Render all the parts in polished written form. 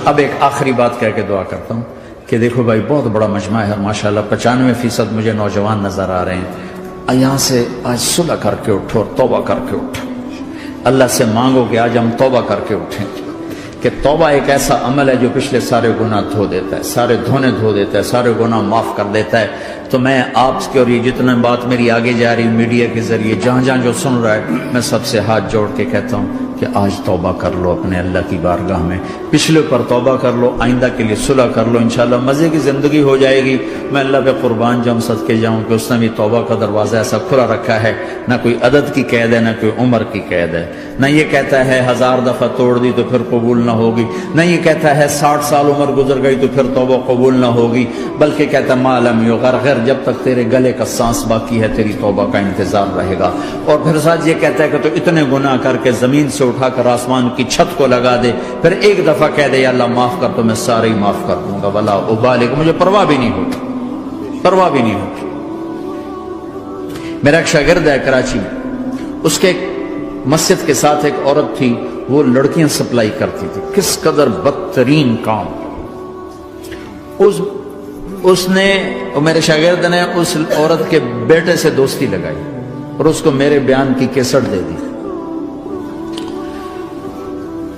اب ایک آخری بات کہہ کے دعا کرتا ہوں کہ دیکھو بھائی بہت بڑا مجمع ہے ماشاءاللہ، 95% مجھے نوجوان نظر آ رہے ہیں۔ یہاں سے آج صلح کر کے اٹھو اور توبہ کر کے اٹھو، اللہ سے مانگو کہ آج ہم توبہ کر کے اٹھیں، کہ توبہ ایک ایسا عمل ہے جو پچھلے سارے گناہ دھو دیتا ہے، سارے دھونے دھو دیتا ہے، سارے گناہ معاف کر دیتا ہے۔ تو میں آپ کے اور یہ جتنا بات میری آگے جا رہی میڈیا کے ذریعے جہاں جہاں جو سن رہا ہے، میں سب سے ہاتھ جوڑ کے کہتا ہوں کہ آج توبہ کر لو اپنے اللہ کی بارگاہ میں، پچھلے پر توبہ کر لو، آئندہ کے لیے صلح کر لو، انشاءاللہ مزے کی زندگی ہو جائے گی۔ میں اللہ پہ قربان جاؤں، صدقے جاؤں کہ اس نے بھی توبہ کا دروازہ ایسا کھلا رکھا ہے، نہ کوئی عدد کی قید ہے، نہ کوئی عمر کی قید ہے، نہ یہ کہتا ہے 1000 دفعہ توڑ دی تو پھر قبول نہ ہوگی، نہ یہ کہتا ہے 60 سال عمر گزر گئی تو پھر توبہ قبول نہ ہوگی، بلکہ کہتا ہے ما لم یغرغر، جب تک تیرے گلے کا سانس باقی ہے تیری توبہ کا انتظار رہے گا۔ اور پھر ساتھ یہ کہتا ہے کہ تو اتنے گناہ کر کے زمین سے اٹھا کر آسمان کی چھت کو لگا دے، پھر ایک دفعہ کہہ دے یا اللہ معاف کر تو میں سارے ہی معاف کر دوں گا، ولا ابالغ، مجھے پرواہ بھی نہیں ہوتی، پرواہ بھی نہیں ہوتی۔ میرا ایک شاگرد ہے کراچی میں، اس کے مسجد کے ساتھ ایک عورت تھی، وہ لڑکیاں سپلائی کرتی تھی، کس قدر بدترین کام۔ اس نے، میرے شاگرد نے اس عورت کے بیٹے سے دوستی لگائی اور اس کو میرے بیان کی کیسٹ دے دی۔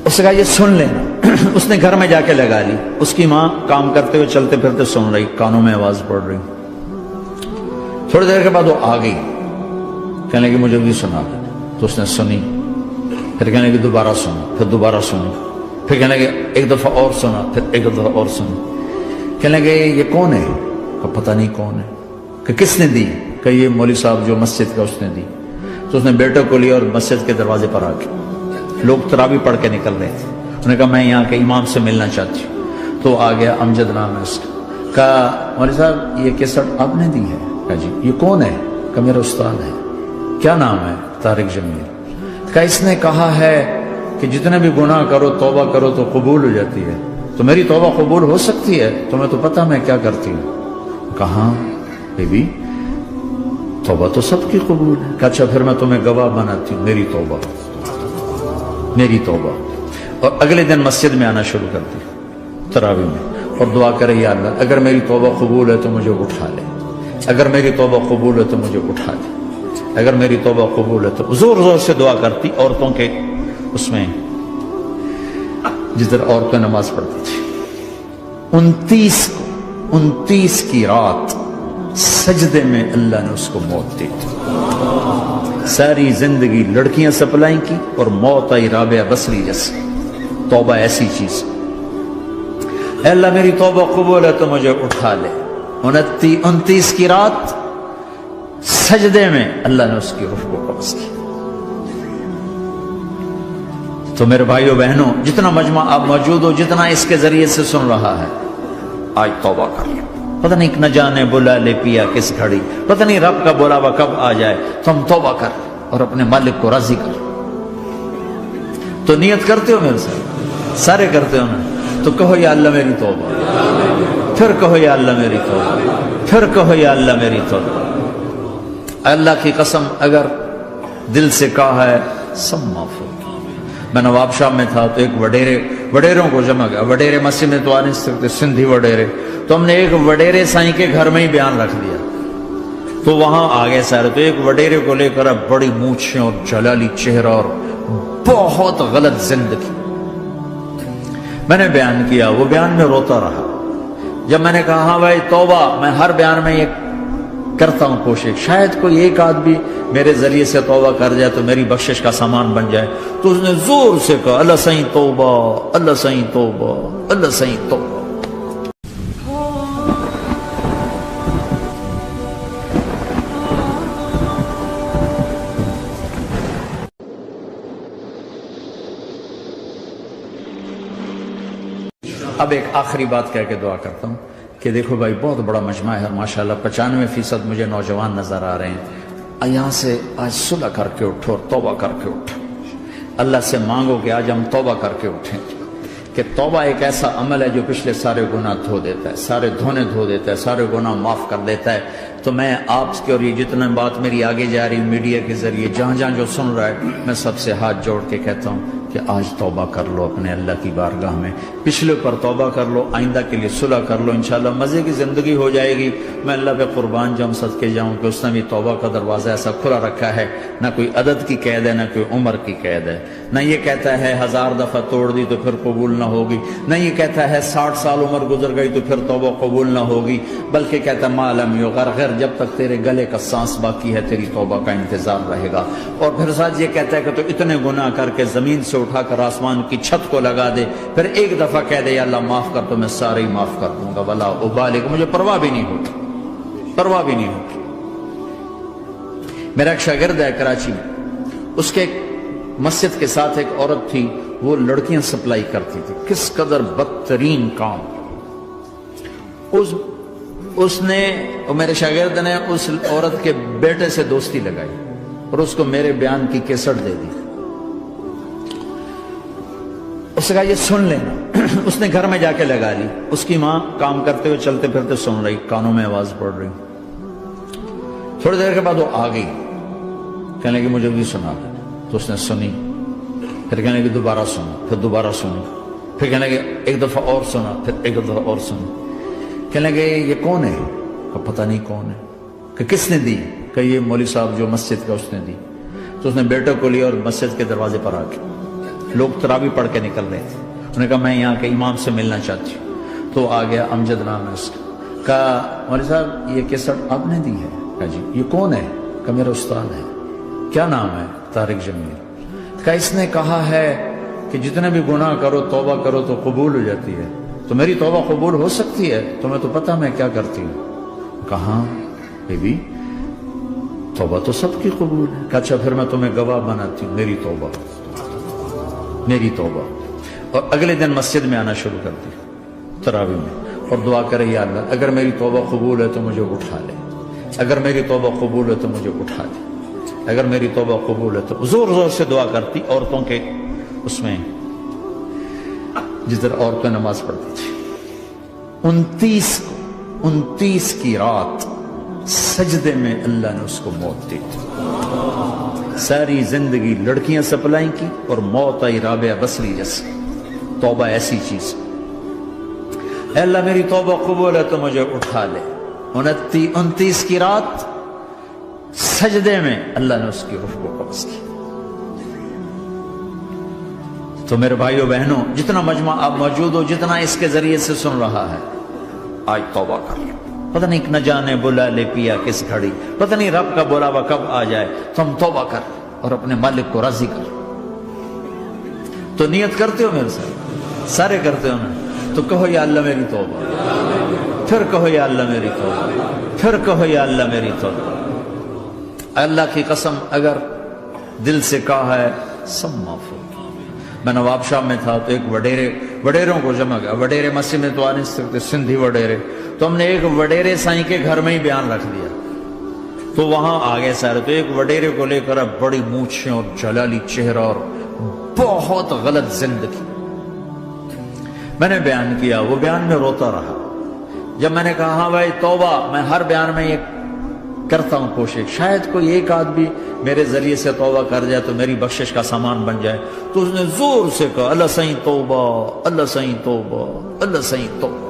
اس نے کہا یہ سن لینا، اس نے گھر میں جا کے لگا لی، اس کی ماں کام کرتے ہوئے چلتے پھرتے سن رہی، کانوں میں آواز پڑ رہی۔ تھوڑی دیر کے بعد وہ آ گئی، کہنے لگی مجھے بھی سنا دے، تو اس نے سنی، پھر کہنے لگی دوبارہ سنی، پھر دوبارہ سنی، پھر کہنے لگی ایک دفعہ اور سنا، پھر ایک دفعہ اور سنی۔ کہنے لگے یہ کون ہے؟ کہ پتہ نہیں کون ہے۔ کہ کس نے دی؟ کہ یہ مولوی صاحب جو مسجد کا اس نے دی۔ تو اس نے بیٹے کو لیا اور مسجد کے دروازے پر آ کے، لوگ تراویح پڑھ کے نکل رہے تھے، انہوں نے کہا میں یہاں کے امام سے ملنا چاہتی ہوں۔ تو آ گیا، امجد نام ہے اس کا، کہا مولوی صاحب یہ کیسٹ آپ نے دی ہے؟ کہا جی۔ یہ کون ہے؟ کہ میرا استاد ہے۔ کیا نام ہے؟ طارق جمیل۔ کہا اس نے کہا ہے کہ جتنے بھی گناہ کرو توبہ کرو تو قبول ہو جاتی ہے، تو میری توبہ قبول ہو سکتی ہے؟ تمہیں تو پتہ میں کیا کرتی ہوں۔ کہا بی بی توبہ تو سب کی قبول ہے۔ کہا اچھا پھر میں تمہیں گواہ بناتی ہوں، میری توبہ، میری توبہ۔ اور اگلے دن مسجد میں آنا شروع کر دی تراویح میں، اور دعا کرے یا اللہ اگر میری توبہ قبول ہے تو مجھے اٹھا لے، اگر میری توبہ قبول ہے تو مجھے اٹھا لے، اگر میری توبہ قبول ہے تو زور زور سے دعا کرتی۔ عورتوں کے اس میں جس طرح عورتیں نماز پڑھتی تھی، 29 کی رات سجدے میں اللہ نے اس کو موت دی تھی۔ ساری زندگی لڑکیاں سپلائی کی اور موت آئی رابعہ بصری جیسے۔ توبہ ایسی چیز، اے اللہ میری توبہ قبول ہے تو مجھے اٹھا لے۔ 29 کی رات سجدے میں اللہ نے اس کی روح کو قبض کی۔ تو میرے بھائیوں بہنوں، جتنا مجمع آپ موجود ہو، جتنا اس کے ذریعے سے سن رہا ہے، آج توبہ کر لیں۔ پتہ نہیں نہ جانے بلا لے پیا کس گھڑی، پتہ نہیں رب کا بلاوا کب آ جائے، تو ہم توبہ کر اور اپنے مالک کو راضی کر۔ تو نیت کرتے ہو میرے ساتھ؟ سارے کرتے ہو نا؟ تو کہو یا اللہ میری توبہ، پھر کہو یا اللہ میری توبہ، پھر کہو یا اللہ میری توبہ۔ اللہ کی قسم اگر دل سے کہا ہے سب معاف ہو۔ میں نواب شاہ میں تھا تو ایک وڈیروں کو جمع گیا، وڈیرے مسجد میں تو آ نہیں سکتے، سندھی وڈیرے، تو ہم نے ایک وڈیرے سائیں کے گھر میں ہی بیان رکھ دیا، تو وہاں آگے سارے، تو ایک وڈیرے کو لے کر بڑی مونچھیں اور جلالی چہرہ اور بہت غلط زندگی، میں نے بیان کیا، وہ بیان میں روتا رہا۔ جب میں نے کہا ہاں بھائی توبہ، میں ہر بیان میں یہ کرتا ہوں کوشش، شاید کوئی ایک آدمی میرے ذریعے سے توبہ کر جائے تو میری بخشش کا سامان بن جائے، تو اس نے زور سے کہا اللہ سائیں توبہ، اللہ سائیں توبہ، اللہ سائیں توبہ۔ اب ایک آخری بات کہہ کے دعا کرتا ہوں کہ دیکھو بھائی بہت بڑا مجمع ہے ماشاءاللہ، 95% مجھے نوجوان نظر آ رہے ہیں۔ یہاں سے آج صلح کر کے اٹھو اور توبہ کر کے اٹھو، اللہ سے مانگو کہ آج ہم توبہ کر کے اٹھیں، کہ توبہ ایک ایسا عمل ہے جو پچھلے سارے گناہ دھو دیتا ہے، سارے دھونے دھو دیتا ہے، سارے گناہ معاف کر دیتا ہے۔ تو میں آپ کے اور یہ جتنا بات میری آگے جا رہی میڈیا کے ذریعے جہاں جہاں جو سن رہا ہے، میں سب سے ہاتھ جوڑ کے کہتا ہوں کہ آج توبہ کر لو اپنے اللہ کی بارگاہ میں، پچھلے پر توبہ کر لو، آئندہ کے لیے صلح کر لو، انشاءاللہ مزے کی زندگی ہو جائے گی۔ میں اللہ پہ قربان جاؤں، صدقے جاؤں کہ اس نے بھی توبہ کا دروازہ ایسا کھلا رکھا ہے، نہ کوئی عدد کی قید ہے، نہ کوئی عمر کی قید ہے، نہ یہ کہتا ہے 1000 دفعہ توڑ دی تو پھر قبول نہ ہوگی، نہ یہ کہتا ہے 60 سال عمر گزر گئی تو پھر توبہ قبول نہ ہوگی، بلکہ کہتا ہے ما لم یغرغر، جب تک تیرے گلے کا سانس باقی ہے تیری توبہ کا انتظار رہے گا۔ اور پھر ساتھ یہ کہتا ہے کہ تو اتنے گناہ کر کے زمین سے اٹھا کر آسمان کی چھت کو لگا دے، پھر ایک دفعہ کہہ دے یا اللہ معاف کر تو میں سارے ہی معاف کر دوں گا، ولا ابالغ، مجھے پرواہ بھی نہیں ہوتی، پرواہ بھی نہیں ہوتی۔ میرا ایک شاگرد ہے کراچی میں، اس کے ایک مسجد کے ساتھ ایک عورت تھی، وہ لڑکیاں سپلائی کرتی تھی، کس قدر بدترین کام۔ اس نے، میرے شاگرد نے اس عورت کے بیٹے سے دوستی لگائی اور اس کو میرے بیان کی کیسٹ دے دی۔ اس نے کہا یہ سن لینا۔ اس نے گھر میں جا کے لگا لی، اس کی ماں کام کرتے ہوئے چلتے پھرتے سن رہی، کانوں میں آواز پڑ رہی۔ تھوڑی دیر کے بعد وہ آ گئی، کہنے لگی مجھے بھی سنا دے، تو اس نے سنی، پھر کہنے لگی دوبارہ سنا، پھر دوبارہ سنی، پھر کہنے لگی ایک دفعہ اور سنا، پھر ایک دفعہ اور سنی۔ کہنے لگے یہ کون ہے؟ کہ پتہ نہیں کون ہے۔ کہ کس نے دی؟ کہ یہ مولوی صاحب جو مسجد کا اس نے دی۔ تو اس نے بیٹے کو لیا اور مسجد کے دروازے پر آ کے، لوگ تراویح پڑھ کے نکل رہے تھے، انہوں نے کہا میں یہاں کے امام سے ملنا چاہتی ہوں۔ تو آ گیا، امجد نام ہے اس کا، کہا مولوی صاحب یہ کیسٹ آپ نے دی ہے؟ کہا جی۔ یہ کون ہے؟ کہ میرا استاد ہے۔ کیا نام ہے؟ طارق جمیل۔ کہ اس نے کہا ہے کہ جتنے بھی گناہ کرو توبہ کرو تو قبول ہو جاتی ہے، تو میری توبہ قبول ہو سکتی ہے؟ تمہیں تو پتہ میں کیا کرتی ہوں۔ کہا بی بی توبہ تو سب کی قبول ہے۔ کہ اچھا پھر میں تمہیں گواہ بناتی ہوں، میری توبہ، میری توبہ۔ اور اگلے دن مسجد میں آنا شروع کر دی تراویح میں، اور دعا کرے یا اللہ اگر میری توبہ قبول ہے تو مجھے اٹھا لے، اگر میری توبہ قبول ہے تو مجھے اٹھا لے، اگر میری توبہ قبول ہے تو زور زور سے دعا کرتی۔ عورتوں کے اس میں جس طرح عورتیں نماز پڑھتی تھی، 29 کی رات سجدے میں اللہ نے اس کو موت دی تھی۔ ساری زندگی لڑکیاں سپلائی کی اور موت آئی رابعہ بصری جیسے۔ توبہ ایسی چیز، اے اللہ میری توبہ قبول ہے تو مجھے اٹھا لے۔ 29 کی رات سجدے میں اللہ نے اس کی روح کو قبض کی۔ تو میرے بھائیو بہنوں، جتنا مجمع آپ موجود ہو، جتنا اس کے ذریعے سے سن رہا ہے، آج توبہ کر لو۔ پتہ نہیں نہ جانے بلا لے پیا کس گھڑی، پتہ نہیں رب کا بلاوا کب آ جائے، تم توبہ کر اور اپنے مالک کو راضی کر۔ تو نیت کرتے ہو میرے ساتھ؟ سارے کرتے ہو نا؟ تو کہو یا اللہ میری توبہ، پھر کہو یا اللہ میری توبہ، پھر کہو یا اللہ میری توبہ۔ اللہ کی قسم اگر دل سے کہا ہے سب معاف ہو۔ میں نواب شاہ میں تھا تو ایک وڈیروں کو جمع گیا، وڈیرے مسجد میں تو آ نہیں سکتے، سندھی وڈیرے، تو ہم نے ایک وڈیرے سائیں کے گھر میں ہی بیان رکھ دیا، تو وہاں آگے سارے، تو ایک وڈیرے کو لے کر بڑی مونچھیں اور جلالی چہرہ اور بہت غلط زندگی، میں نے بیان کیا، وہ بیان میں روتا رہا۔ جب میں نے کہا ہاں بھائی توبہ، میں ہر بیان میں یہ کرتا ہوں کوشش، شاید کوئی ایک آدمی میرے ذریعے سے توبہ کر جائے تو میری بخشش کا سامان بن جائے، تو اس نے زور سے کہا اللہ سائیں توبہ، اللہ سائیں توبہ، اللہ سائیں توبہ۔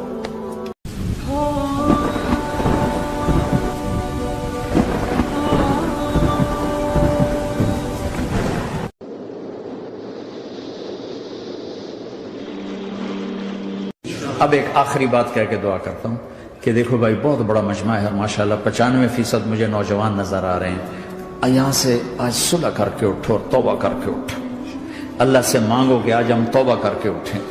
اب ایک آخری بات کہہ کے دعا کرتا ہوں کہ دیکھو بھائی بہت بڑا مجمع ہے، ماشاءاللہ 95% مجھے نوجوان نظر آ رہے ہیں۔ یہاں سے آج صلح کر کے اٹھو اور توبہ کر کے اٹھو، اللہ سے مانگو کہ آج ہم توبہ کر کے اٹھیں،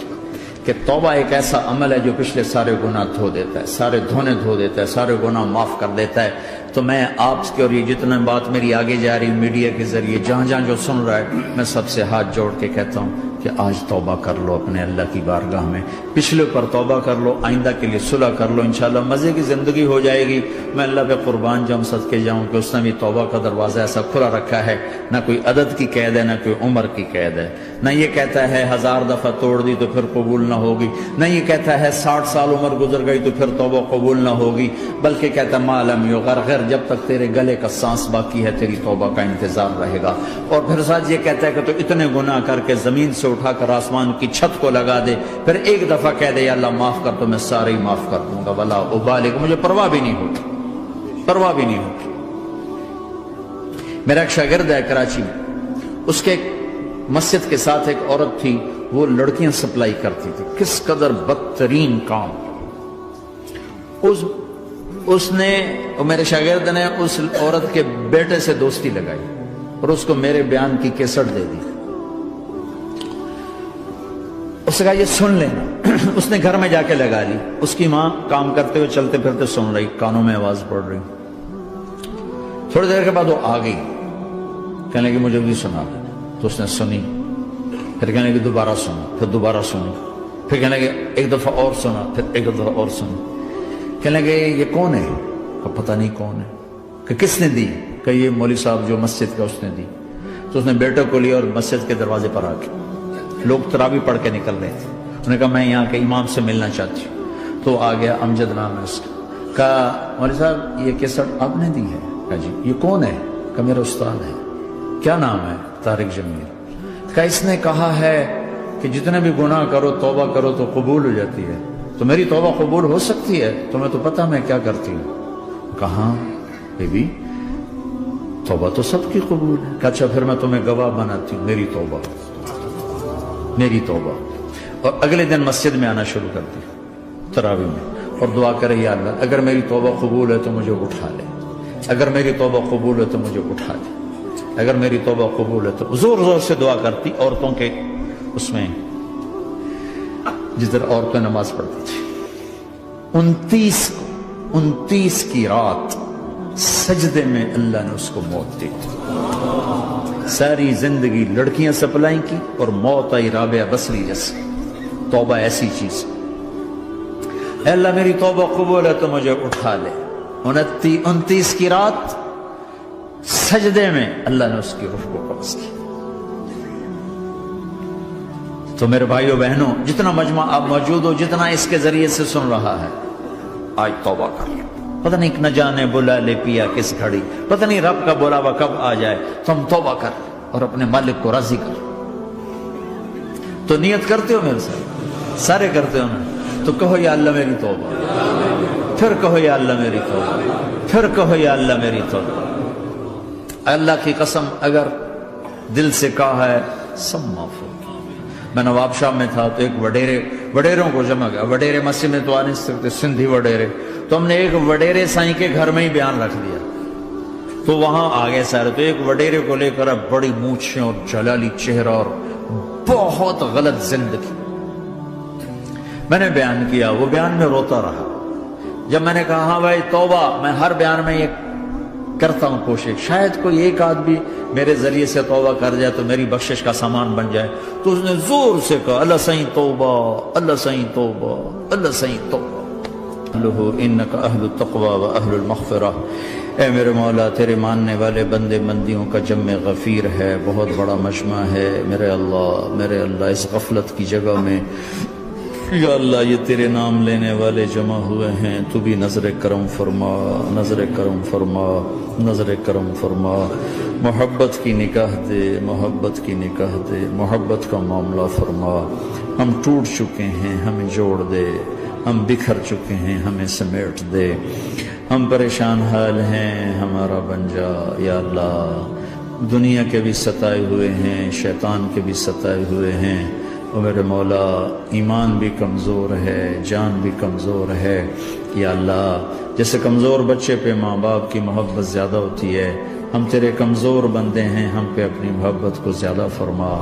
کہ توبہ ایک ایسا عمل ہے جو پچھلے سارے گناہ دھو دیتا ہے، سارے دھونے دھو دیتا ہے، سارے گناہ معاف کر دیتا ہے۔ تو میں آپ کے اور یہ جتنا بات میری آگے جا رہی میڈیا کے ذریعے جہاں جہاں جو سن رہا ہے، میں سب سے ہاتھ جوڑ کے کہتا ہوں کہ آج توبہ کر لو اپنے اللہ کی بارگاہ میں، پچھلے پر توبہ کر لو، آئندہ کے لیے صلح کر لو، انشاءاللہ مزے کی زندگی ہو جائے گی۔ میں اللہ پہ قربان جاؤں، صدقے جاؤں کہ اس نے بھی توبہ کا دروازہ ایسا کھلا رکھا ہے، نہ کوئی عدد کی قید ہے، نہ کوئی عمر کی قید ہے، نہ یہ کہتا ہے 1000 دفعہ توڑ دی تو پھر قبول نہ ہوگی، نہ یہ کہتا ہے 60 سال عمر گزر گئی تو پھر توبہ قبول نہ ہوگی، بلکہ کہتا ہے ما لم یغرغر، جب تک تیرے گلے کا سانس باقی ہے تیری توبہ کا انتظار رہے گا۔ اور پھر ساتھ یہ کہتا ہے کہ تو اتنے گناہ کر کے زمین سے اٹھا کر آسمان کی چھت کو لگا دے، پھر ایک دفعہ کہہ دے یا اللہ معاف کر تو میں سارے ہی معاف کر دوں گا، ولا ابالغ، مجھے پرواہ بھی نہیں ہوتی، پرواہ بھی نہیں ہوتی۔ میرا ایک شاگرد ہے کراچی میں، اس کے ایک مسجد کے ساتھ ایک عورت تھی، وہ لڑکیاں سپلائی کرتی تھی، کس قدر بدترین کام۔ اس نے، میرے شاگرد نے اس عورت کے بیٹے سے دوستی لگائی اور اس کو میرے بیان کی کیسٹ دے دی۔ اس نے کہا یہ سن لینا۔ اس نے گھر میں جا کے لگا لی، اس کی ماں کام کرتے ہوئے چلتے پھرتے سن رہی، کانوں میں آواز پڑ رہی۔ تھوڑی دیر کے بعد وہ آ گئی، کہنے لگی مجھے بھی سنا، تو اس نے سنی، پھر کہنے لگی دوبارہ سنا، پھر دوبارہ سنی، پھر کہنے لگی ایک دفعہ اور سنا، پھر ایک دفعہ اور سنی۔ کہنے لگے یہ کون ہے؟ پتہ نہیں کون ہے۔ کہ کس نے دی؟ کہ یہ مولوی صاحب جو مسجد کا، اس نے دی۔ تو اس نے بیٹے کو لیا اور مسجد کے دروازے پر آ کے، لوگ تراویح پڑھ کے نکل رہے تھے، انہوں نے کہا میں یہاں کے امام سے ملنا چاہتی ہوں۔ تو آ گیا، امجد نام ہے اس کا، کہا مولوی صاحب یہ کیسٹ آپ نے دی ہے؟ کہا جی۔ یہ کون ہے؟ کہ میرا استاد ہے۔ کیا نام ہے؟ طارق جمیل۔ کہ اس نے کہا ہے کہ جتنے بھی گناہ کرو توبہ کرو تو قبول ہو جاتی ہے، تو میری توبہ قبول ہو سکتی ہے؟ تمہیں تو پتہ میں کیا کرتی ہوں۔ کہاں بی بی، توبہ تو سب کی قبول ہے۔ کہ اچھا پھر میں تمہیں گواہ بناتی ہوں، میری توبہ، میری توبہ۔ اور اگلے دن مسجد میں آنا شروع کر دی تراویح میں، اور دعا کرے یا اللہ اگر میری توبہ قبول ہے تو مجھے اٹھا لے، اگر میری توبہ قبول ہے تو مجھے اٹھا لے، اگر میری توبہ قبول ہے تو۔ زور زور سے دعا کرتی، عورتوں کے اس میں جس طرح عورتیں نماز پڑھتی تھی۔ 29 کی رات سجدے میں اللہ نے اس کو موت دی تھی۔ ساری زندگی لڑکیاں سپلائی کی اور موت آئی رابعہ بصری جیسے۔ توبہ ایسی چیز، اے اللہ میری توبہ قبول ہے تو مجھے اٹھا لے۔ 29 کی رات سجدے میں اللہ نے اس کی روح کو قبض کی۔ تو میرے بھائیو بہنوں، جتنا مجمع آپ موجود ہو، جتنا اس کے ذریعے سے سن رہا ہے، آج توبہ کر لیں۔ پتہ نہیں نہ جانے بلا لے پیا کس گھڑی، پتہ نہیں رب کا بلاوا کب آ جائے، تو ہم توبہ کر اور اپنے مالک کو راضی کر۔ تو نیت کرتے ہو میرے ساتھ؟ سارے کرتے ہو نا؟ تو کہو یا اللہ میری توبہ، پھر کہو یا اللہ میری توبہ، پھر کہو یا اللہ میری توبہ۔ اللہ کی قسم اگر دل سے کہا ہے سب معاف ہو۔ میں نواب شاہ میں تھا تو ایک وڈیروں کو جمع گیا، وڈیرے مسجد میں تو آ نہیں سکتے، سندھی وڈیرے، تو ہم نے ایک وڈیرے سائیں کے گھر میں ہی بیان رکھ دیا، تو وہاں آگے سارے، تو ایک وڈیرے کو لے کر بڑی مونچھیں اور جلالی چہرہ اور بہت غلط زندگی، میں نے بیان کیا، وہ بیان میں روتا رہا۔ جب میں نے کہا ہاں بھائی توبہ، میں ہر بیان میں یہ کرتا ہوں کوشش، شاید کوئی ایک آدمی میرے ذریعے سے توبہ کر جائے تو میری بخشش کا سامان بن جائے، تو اس نے زور سے کہا اللہ سائیں توبہ، اللہ سائیں توبہ، اللہ سائیں توبہ، انک اہل التقوی و اہل المغفرہ۔ اے میرے مولا، تیرے ماننے والے بندے بندیوں کا جمع غفیر ہے، بہت بڑا مجمع ہے، میرے اللہ اس غفلت کی جگہ میں یا اللہ یہ تیرے نام لینے والے جمع ہوئے ہیں، تو بھی نظر کرم فرما، نظر کرم فرما، نظر کرم فرما، محبت کی نکاح دے، محبت کی نکاح دے، محبت کا معاملہ فرما۔ ہم ٹوٹ چکے ہیں، ہمیں جوڑ دے، ہم بکھر چکے ہیں، ہمیں سمیٹ دے، ہم پریشان حال ہیں، ہمارا بن جا یا اللہ۔ دنیا کے بھی ستائے ہوئے ہیں، شیطان کے بھی ستائے ہوئے ہیں، اور میرے مولا ایمان بھی کمزور ہے، جان بھی کمزور ہے یا اللہ۔ جیسے کمزور بچے پہ ماں باپ کی محبت زیادہ ہوتی ہے، ہم تیرے کمزور بندے ہیں، ہم پہ اپنی محبت کو زیادہ فرما،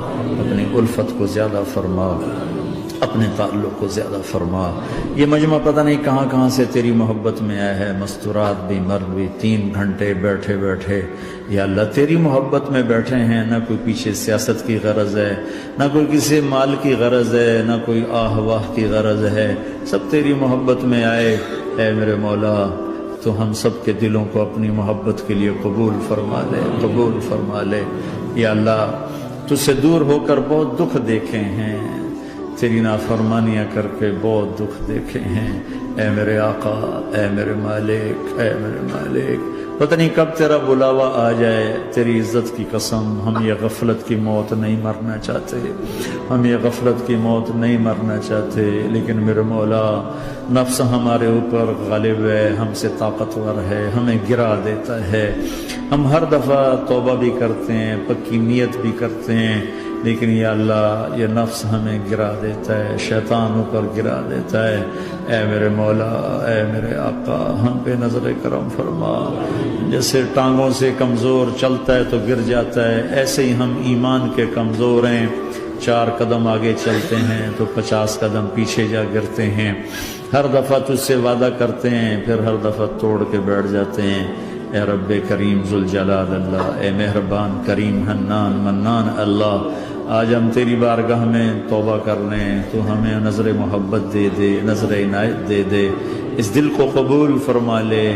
اپنی الفت کو زیادہ فرما۔ اپنے تعلق کو زیادہ فرما۔ یہ مجمع پتہ نہیں کہاں کہاں سے تیری محبت میں آیا ہے، مستورات بھی مرد بھی، 3 گھنٹے بیٹھے بیٹھے یا اللہ تیری محبت میں بیٹھے ہیں، نہ کوئی پیچھے سیاست کی غرض ہے، نہ کوئی کسی مال کی غرض ہے، نہ کوئی آہ واہ کی غرض ہے، سب تیری محبت میں آئے۔ اے میرے مولا تو ہم سب کے دلوں کو اپنی محبت کے لیے قبول فرما لے، قبول فرما لے۔ یا اللہ تجھ سے دور ہو کر بہت دکھ دیکھے ہیں، تیری نافرمانیاں کر کے بہت دکھ دیکھے ہیں۔ اے میرے آقا، اے میرے مالک، اے میرے مالک، پتہ نہیں کب تیرا بلاوا آ جائے، تیری عزت کی قسم ہم یہ غفلت کی موت نہیں مرنا چاہتے، ہم یہ غفلت کی موت نہیں مرنا چاہتے، لیکن میرے مولا نفس ہمارے اوپر غالب ہے، ہم سے طاقتور ہے، ہمیں گرا دیتا ہے۔ ہم ہر دفعہ توبہ بھی کرتے ہیں، پکی نیت بھی کرتے ہیں، لیکن یا اللہ یہ نفس ہمیں گرا دیتا ہے، شیطان اوپر گرا دیتا ہے۔ اے میرے مولا، اے میرے آقا، ہم پہ نظر کرم فرما۔ جیسے ٹانگوں سے کمزور چلتا ہے تو گر جاتا ہے، ایسے ہی ہم ایمان کے کمزور ہیں، 4 قدم آگے چلتے ہیں تو 50 قدم پیچھے جا گرتے ہیں۔ ہر دفعہ تجھ سے وعدہ کرتے ہیں، پھر ہر دفعہ توڑ کے بیٹھ جاتے ہیں۔ اے رب کریم ذوالجلال اللہ، اے مہربان کریم حنان منان اللہ، آج ہم تیری بارگاہ میں توبہ کر لیں، تو ہمیں نظر محبت دے دے، نظر عنایت دے دے، اس دل کو قبول فرما لے،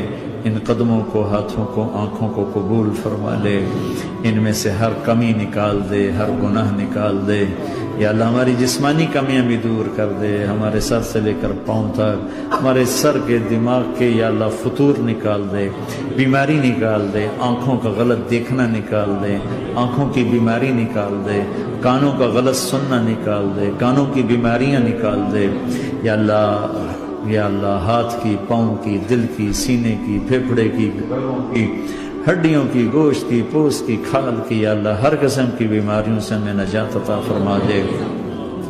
ان قدموں کو، ہاتھوں کو، آنکھوں کو قبول فرما لے، ان میں سے ہر کمی نکال دے، ہر گناہ نکال دے۔ یا اللہ ہماری جسمانی کمیاں بھی دور کر دے، ہمارے سر سے لے کر پاؤں تک، ہمارے سر کے دماغ کے یا اللہ فطور نکال دے، بیماری نکال دے، آنکھوں کا غلط دیکھنا نکال دے، آنکھوں کی بیماری نکال دے، کانوں کا غلط سننا نکال دے، کانوں کی بیماریاں نکال دے۔ یا اللہ، یا اللہ ہاتھ کی، پاؤں کی، دل کی، سینے کی، پھیپھڑے کی، گلوں کی، ہڈیوں کی، گوشت کی، پوست کی، کھال کی، یا اللہ ہر قسم کی بیماریوں سے ہمیں نجات عطا فرما دے۔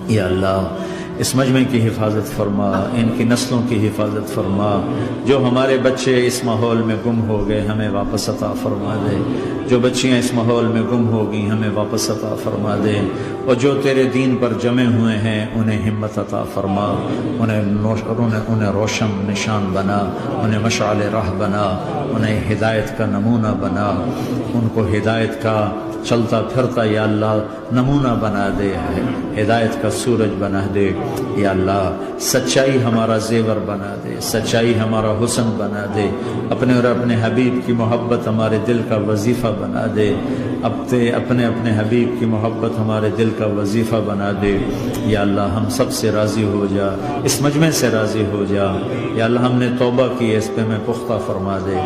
یا اللہ اس مجمع کی حفاظت فرما، ان کی نسلوں کی حفاظت فرما، جو ہمارے بچے اس ماحول میں گم ہو گئے ہمیں واپس عطا فرما دے، جو بچیاں اس ماحول میں گم ہو گئی ہمیں واپس عطا فرما دے، اور جو تیرے دین پر جمع ہوئے ہیں انہیں ہمت عطا فرما، انہیں روشن نشان بنا، انہیں مشعل راہ بنا، انہیں ہدایت کا نمونہ بنا، ان کو ہدایت کا چلتا پھرتا یا اللہ نمونہ بنا دے، ہدایت کا سورج بنا دے۔ یا اللہ سچائی ہمارا زیور بنا دے، سچائی ہمارا حسن بنا دے، اپنے اور اپنے حبیب کی محبت ہمارے دل کا وظیفہ بنا دے، اپنے حبیب کی محبت ہمارے دل کا وظیفہ بنا دے۔ یا اللہ ہم سب سے راضی ہو جا، اس مجمع سے راضی ہو جا۔ یا اللہ ہم نے توبہ کی، اس پہ میں پختہ فرما دے۔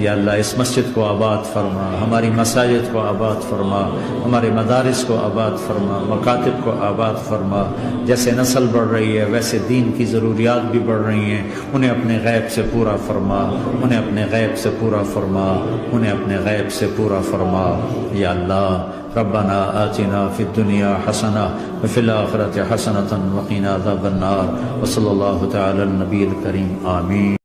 یا اللہ اس مسجد کو آباد فرما، ہماری مساجد کو آباد فرما، ہمارے مدارس کو آباد فرما، مکاتب کو آباد فرما۔ جیسے نسل بڑھ رہی ہے ویسے دین کی ضروریات بھی بڑھ رہی ہیں، انہیں اپنے غیب سے پورا فرما، انہیں اپنے غیب سے پورا فرما، انہیں اپنے غیب سے پورا فرما۔ یا اللہ ربنا آتنا فی الدنیا حسنہ وفی الآخرۃ حسنۃ وقنا عذاب النار، وصلی اللہ تعالی النبی الکریم، آمین۔